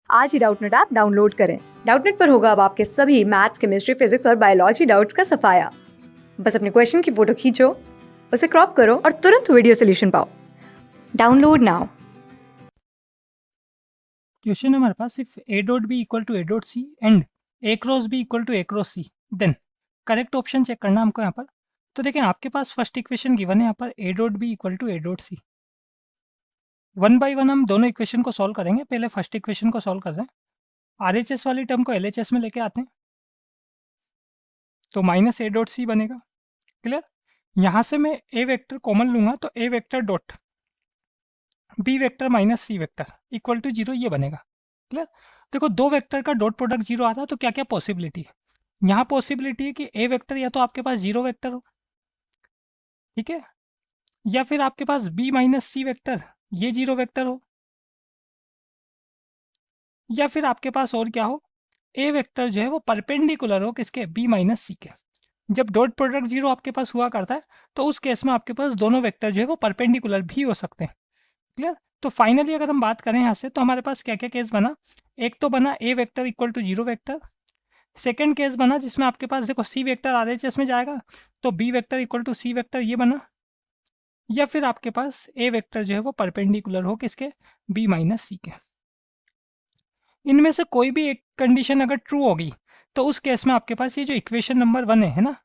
आज ही Doubtnut app download करें। Doubtnut पर होगा अब आपके सभी मैथ्स, केमिस्ट्री, फिजिक्स और बायोलॉजी डाउट्स का सफाया। बस अपने क्वेश्चन की फोटो खींचो, उसे क्रॉप करो और तुरंत वीडियो सोल्यूशन पाओ। Download now. क्वेश्चन हमारे पास if A dot B equal to A dot C and A cross B equal to A cross C, then correct option check करना हमको यहाँ पर। तो देखें आपके पास फर्स्ट इक्वेशन गिवन है यहाँ पर a dot B equal to A dot c. One by one हम दोनों इक्वेशन को सॉल्व करेंगे। पहले फर्स्ट इक्वेशन को सॉल्व कर रहे हैं। आरएचएस वाली टर्म को एलएचएस में लेके आते हैं तो माइनस ए डॉट सी बनेगा। क्लियर। यहाँ से मैं ए वेक्टर कॉमन लूंगा तो A vector dot B vector minus C vector equal to zero, ये बनेगा। क्लियर। देखो दो वेक्टर का डॉट प्रोडक्ट जीरो आता है तो क्या क्या पॉसिबिलिटी है। यहाँ पॉसिबिलिटी है कि ए वेक्टर या तो आपके पास जीरो वेक्टर हो, ठीक है, या फिर आपके पास बी माइनस सी वेक्टर ये जीरो वेक्टर हो, या फिर आपके पास और क्या हो, ए वेक्टर जो है वो परपेंडिकुलर हो किसके, बी माइनस सी के। जब डॉट प्रोडक्ट जीरो आपके पास हुआ करता है तो उस केस में आपके पास दोनों वेक्टर जो है वो परपेंडिकुलर भी हो सकते हैं। क्लियर। तो फाइनली अगर हम बात करें यहाँ से तो हमारे पास क्या क्या केस बना। एक तो बना A vector equal to zero vector. Second case बना जिसमें आपके पास देखो सी वेक्टर आरएचएस में जाएगा तो b vector equal to c vector, ये बना। या फिर आपके पास ए वेक्टर जो है वो परपेंडिकुलर हो किसके, बी माइनस सी के। इनमें से कोई भी एक कंडीशन अगर ट्रू होगी तो उस केस में आपके पास ये जो इक्वेशन नंबर वन है ना,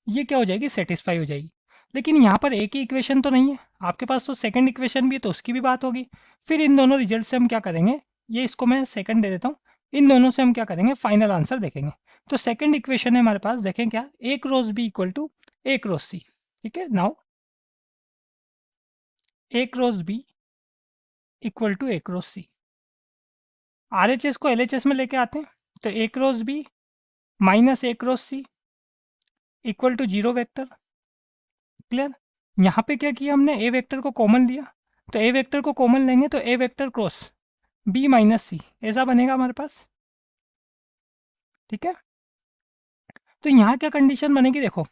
ये क्या हो जाएगी, सेटिस्फाई हो जाएगी। लेकिन यहाँ पर एक ही इक्वेशन तो नहीं है, आपके पास तो सेकंड इक्वेशन भी है तो उसकी भी बात होगी। फिर इन दोनों रिजल्ट से हम क्या करेंगे, ये इसको मैं सेकंड दे देता हूँ, इन दोनों से हम क्या करेंगे, फाइनल आंसर देखेंगे। तो सेकंड इक्वेशन है हमारे पास, देखें क्या, A cross B equal to A cross C. ठीक है, now A cross B equal to A cross C. RHS को एलएचएस में लेके आते हैं तो A cross B minus A cross C equal to zero vector. Clear. यहाँ पे क्या किया हमने, ए वेक्टर को कॉमन लिया तो ए वेक्टर को कॉमन लेंगे तो A vector cross B minus सी ऐसा बनेगा हमारे पास। ठीक है। तो यहाँ क्या कंडीशन बनेगी, देखो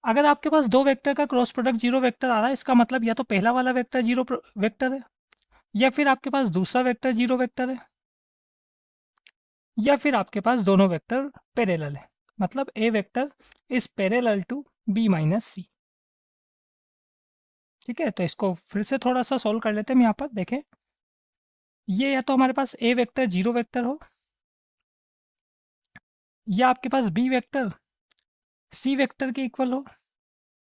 अगर आपके पास दो वेक्टर का क्रॉस प्रोडक्ट जीरो वेक्टर आ रहा है, इसका मतलब या तो पहला वाला वेक्टर जीरो वेक्टर है, या फिर आपके पास दूसरा वेक्टर जीरो वेक्टर है, या फिर आपके पास दोनों वेक्टर पैरेलल है, मतलब A vector is parallel to B minus C. ठीक है, तो इसको फिर से थोड़ा सा सॉल्व कर लेते हैं। हम यहाँ पर देखें, ये या तो हमारे पास ए वेक्टर जीरो वेक्टर हो, या आपके पास बी वेक्टर सी वेक्टर के इक्वल हो,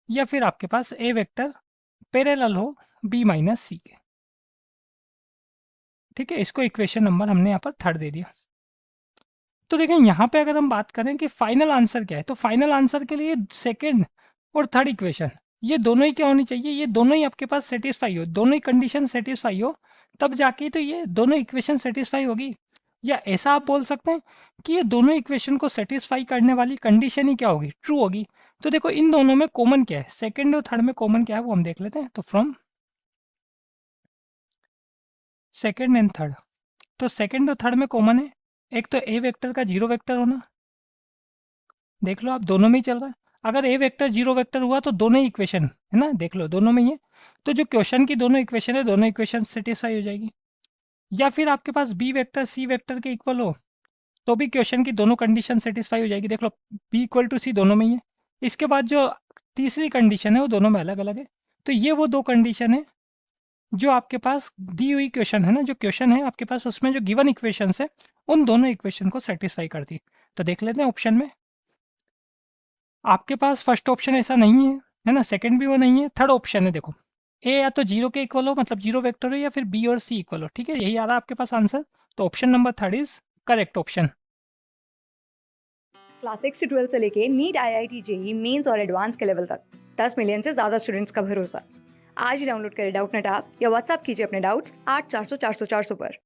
या फिर आपके पास ए वेक्टर पैरेलल हो बी माइनस सी के। ठीक है, इसको इक्वेशन नंबर हमने यहाँ पर थर्ड दे दिया। तो देखें यहाँ पे अगर हम बात करें कि फाइनल आंसर क्या है, तो फाइनल आंसर के लिए सेकेंड और थर्ड इक्वेशन ये दोनों ही क्या होनी चाहिए, ये दोनों ही आपके पास सेटिस्फाई हो, दोनों ही कंडीशन सेटिस्फाई हो, तब जाके तो ये दोनों इक्वेशन सेटिस्फाई होगी। या ऐसा आप बोल सकते हैं कि ये दोनों इक्वेशन को सेटिस्फाई करने वाली कंडीशन ही क्या होगी, ट्रू होगी। तो देखो इन दोनों में कॉमन क्या है, सेकेंड और थर्ड में कॉमन क्या है वो हम देख लेते हैं। तो फ्रॉम सेकेंड एंड थर्ड, तो सेकेंड और थर्ड में कॉमन है एक तो ए वेक्टर का जीरो वेक्टर होना, देख लो आप दोनों में ही चल रहा है। अगर ए वेक्टर जीरो वेक्टर हुआ तो दोनों ही इक्वेशन है ना, देख लो दोनों में ही है, तो जो क्वेश्चन की दोनों इक्वेशन है दोनों इक्वेशन सेटिस्फाई हो जाएगी। या फिर आपके पास बी वेक्टर सी वेक्टर के इक्वल हो तो भी क्वेश्चन की दोनों कंडीशन सेटिस्फाई हो जाएगी, देख लो बी इक्वल टू सी दोनों में ही है। इसके बाद जो तीसरी कंडीशन है वो दोनों में अलग अलग है। तो ये वो दो कंडीशन है जो आपके पास दी हुई क्वेश्चन है ना, जो क्वेश्चन है आपके पास उसमें जो गिवन इक्वेशन है उन दोनों इक्वेशन को सेटिस्फाई करती है। तो देख लेते हैं ऑप्शन में, आपके पास फर्स्ट ऑप्शन ऐसा नहीं है ना, सेकंड भी वो नहीं है, थर्ड ऑप्शन है। देखो ए या तो जीरो के इक्वल हो, मतलब जीरो वेक्टर हो, या फिर बी और सी इक्वल हो। ठीक है, यही आ रहा है आपके पास आंसर। तो option number third is correct option. Class 6 से 12 से लेके नीट, IIT, JEE मेंस और एडवांस के लेवल तक 10 मिलियन से ज्यादा स्टूडेंट्स का भरोसा। आज ही डाउनलोड करें डाउटनेट ऐप या व्हाट्सएप कीजिए अपने डाउट्स 8400 400 400 पर।